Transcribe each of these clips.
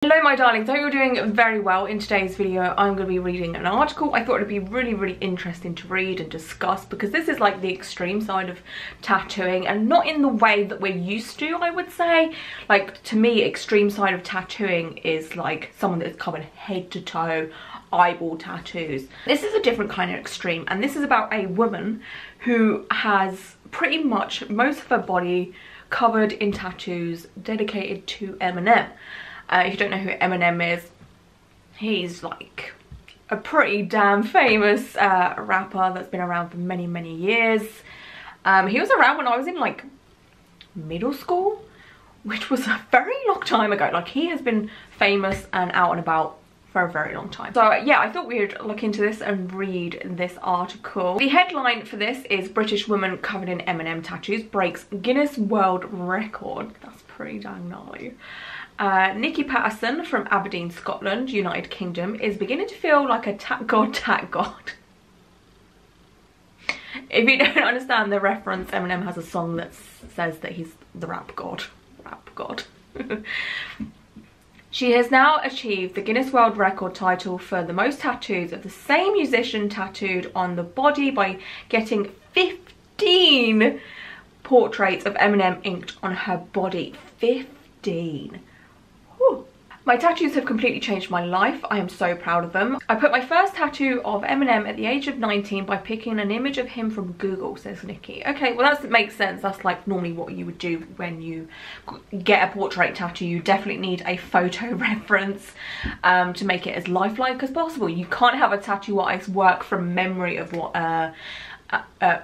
Hello my darlings, I hope you're doing very well. In today's video I'm going to be reading an article I thought it would be really interesting to read and discuss, because this is like the extreme side of tattooing, and not in the way that we're used to, I would say. Like, to me, extreme side of tattooing is like someone that's covered head to toe, eyeball tattoos. This is a different kind of extreme, and this is about a woman who has pretty much most of her body covered in tattoos dedicated to Eminem. If you don't know who Eminem is, he's like a pretty damn famous rapper that's been around for many years. He was around when I was in like middle school, which was a very long time ago. Like, he has been famous and out and about for a very long time. So yeah, I thought we would look into this and read this article. The headline for this is British woman covered in Eminem tattoos breaks Guinness World Record. That's pretty dang gnarly. Nikki Patterson from Aberdeen, Scotland, United Kingdom, is beginning to feel like a tat god. If you don't understand the reference, Eminem has a song that says that he's the rap god. She has now achieved the Guinness World Record title for the most tattoos of the same musician tattooed on the body by getting 15 portraits of Eminem inked on her body. 15. Whew. My tattoos have completely changed my life. I am so proud of them. I put my first tattoo of Eminem at the age of 19 by picking an image of him from Google, says Nikki. Okay, well that makes sense. That's like normally what you would do when you get a portrait tattoo. You definitely need a photo reference to make it as lifelike as possible. You can't have a tattoo artist work from memory of what a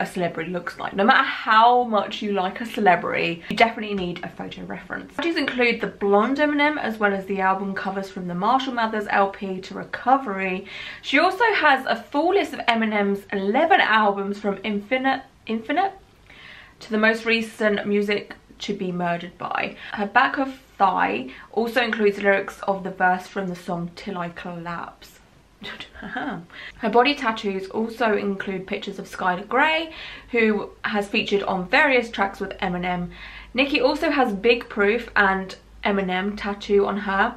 celebrity looks like. No matter how much you like a celebrity, you definitely need a photo reference. Tattoos include the blonde Eminem, as well as the album covers from the Marshall Mathers LP to Recovery. She also has a full list of Eminem's 11 albums, from Infinite to the most recent Music to Be Murdered By. Her back of thigh also includes lyrics of the verse from the song Till I Collapse. Her body tattoos also include pictures of Skylar Grey, who has featured on various tracks with Eminem. Nikki also has Big Proof and Eminem tattoo on her.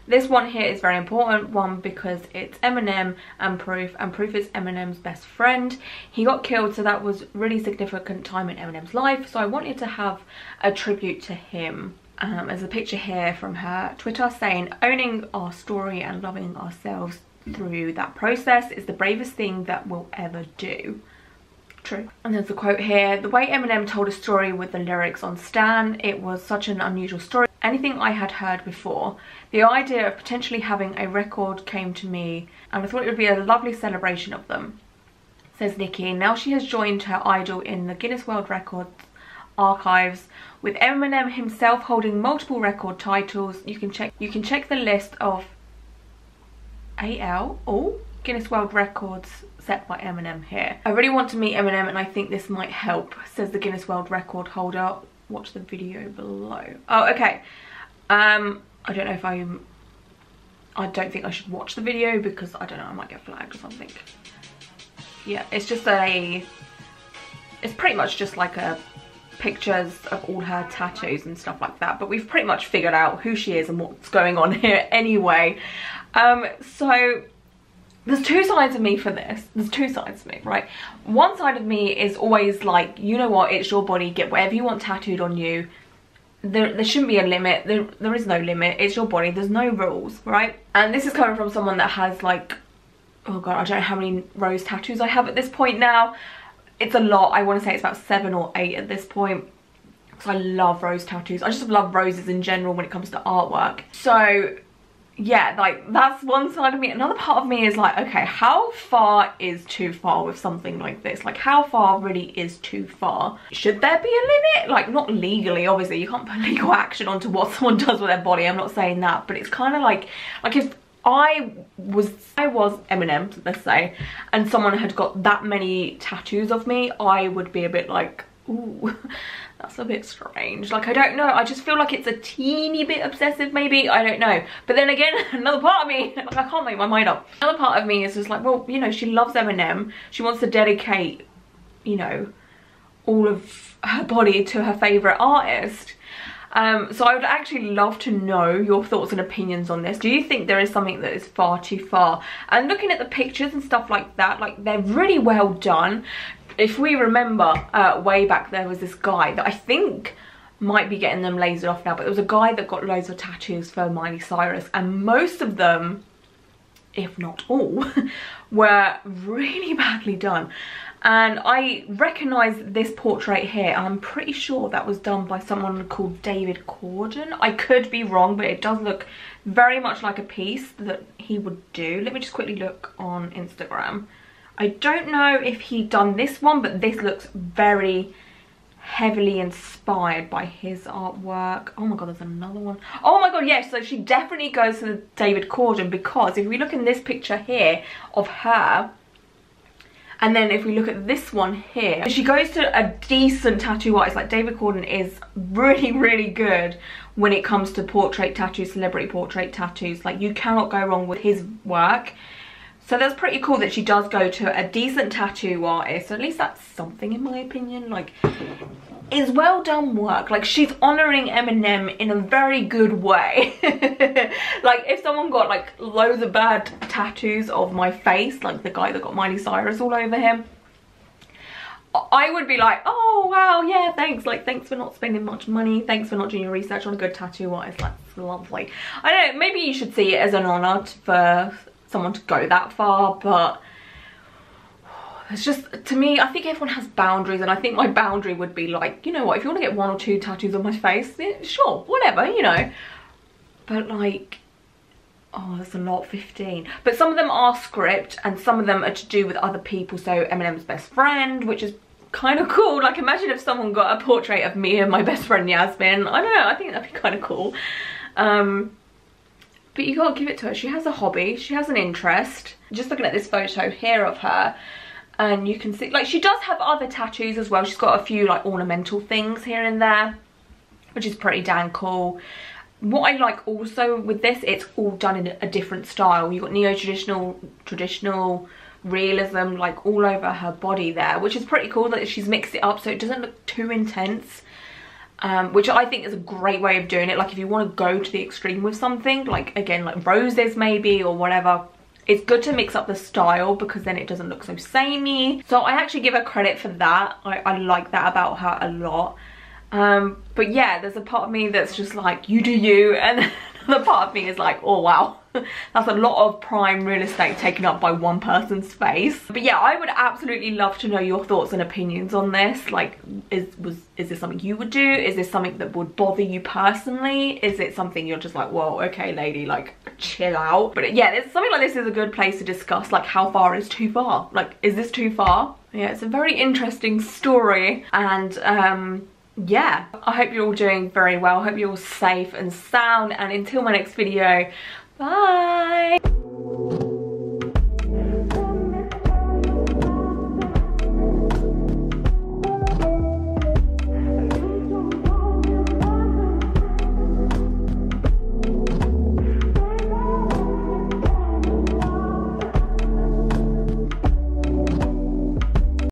This one here is very important one because it's Eminem and Proof is Eminem's best friend. He got killed, so that was really significant time in Eminem's life, so I wanted to have a tribute to him. There's a picture here from her Twitter saying, "Owning our story and loving ourselves through that process is the bravest thing that we'll ever do." True. And there's a quote here: "The way Eminem told a story with the lyrics on Stan, it was such an unusual story. Anything I had heard before. The idea of potentially having a record came to me, and I thought it would be a lovely celebration of them," says Nikki. Now she has joined her idol in the Guinness World Records archives, with Eminem himself holding multiple record titles. You can check the list of Guinness World Records set by Eminem here. "I really want to meet Eminem and I think this might help," says the Guinness World Record holder. Watch the video below. Oh, okay. I don't know if I don't think I should watch the video because I don't know, I might get flagged or something. Yeah, it's pretty much just like pictures of all her tattoos and stuff like that, but we've pretty much figured out who she is and what's going on here anyway. So there's two sides of me for this. There's two sides of me, right? One side of me is always like, you know what, it's your body, get whatever you want tattooed on you. There shouldn't be a limit. There is no limit. It's your body. There's no rules, right? And this is coming from someone that has like, oh god, I don't know how many rose tattoos I have at this point now. It's a lot. I want to say it's about 7 or 8 at this point, because I love rose tattoos. I just love roses in general when it comes to artwork. So yeah, like that's one side of me. Another part of me is like, okay, how far is too far with something like this? Like, how far really is too far? Should there be a limit? Like, not legally, obviously, you can't put legal action onto what someone does with their body, I'm not saying that, but it's kind of like if I was Eminem, let's say, and someone had got that many tattoos of me, I would be a bit like, ooh, that's a bit strange. Like, I don't know, I just feel like it's a teeny bit obsessive maybe, I don't know. But then again, another part of me, like, I can't make my mind up. Another part of me is just like, well, you know, she loves Eminem, she wants to dedicate, you know, all of her body to her favourite artist. So I would actually love to know your thoughts and opinions on this. Do you think there is something that is far too far? And looking at the pictures and stuff like that, like they're really well done. If we remember way back, there was this guy that I think might be getting them lasered off now, but there was a guy that got loads of tattoos for Miley Cyrus, and most of them, if not all, were really badly done. And I recognise this portrait here, and I'm pretty sure that was done by someone called David Corden. I could be wrong, but it does look very much like a piece that he would do. Let me just quickly look on Instagram. I don't know if he'd done this one, but this looks very heavily inspired by his artwork. Oh my god, there's another one. Oh my god, yes, so she definitely goes to David Corden, because if we look in this picture here of her, and then if we look at this one here, she goes to a decent tattoo artist. Like, David Corden is really good when it comes to portrait tattoos, celebrity portrait tattoos. Like, you cannot go wrong with his work. So that's pretty cool that she does go to a decent tattoo artist. So at least that's something, in my opinion. Like, it's well done work. Like, she's honouring Eminem in a very good way. Like, if someone got like loads of bad tattoos of my face, like the guy that got Miley Cyrus all over him, I would be like, oh wow, yeah, thanks. Like, thanks for not spending much money. Thanks for not doing your research on a good tattoo artist. That's lovely. I don't know, maybe you should see it as an honour for someone to go that far, but it's just, to me, I think everyone has boundaries, and I think my boundary would be like, you know what, if you want to get 1 or 2 tattoos on my face, yeah, sure, whatever, you know. But like, oh, that's a lot, 15. But some of them are script, and some of them are to do with other people. So Eminem's best friend, which is kind of cool. Like, imagine if someone got a portrait of me and my best friend Yasmin. I don't know, I think that'd be kind of cool. But you gotta give it to her. She has a hobby, she has an interest. Just looking at this photo here of her, and you can see, like, she does have other tattoos as well. She's got a few like ornamental things here and there, which is pretty dang cool. What I like also with this, it's all done in a different style. You've got neo-traditional, traditional, realism, like all over her body there, which is pretty cool that she's mixed it up so it doesn't look too intense. Which I think is a great way of doing it. Like, if you want to go to the extreme with something, like, again, like roses maybe or whatever, it's good to mix up the style, because then it doesn't look so samey. So I actually give her credit for that. I like that about her a lot. But yeah, there's a part of me that's just like, you do you, and another part of me is like, oh wow, that's a lot of prime real estate taken up by one person's face. But yeah, I would absolutely love to know your thoughts and opinions on this. Like, is this something you would do? Is this something that would bother you personally? Is it something you're just like, whoa, okay lady, like, chill out? But yeah, something like this is a good place to discuss, like, how far is too far? Like, is this too far? Yeah, it's a very interesting story, and yeah, I hope you're all doing very well. I hope you're all safe and sound, and until my next video, bye.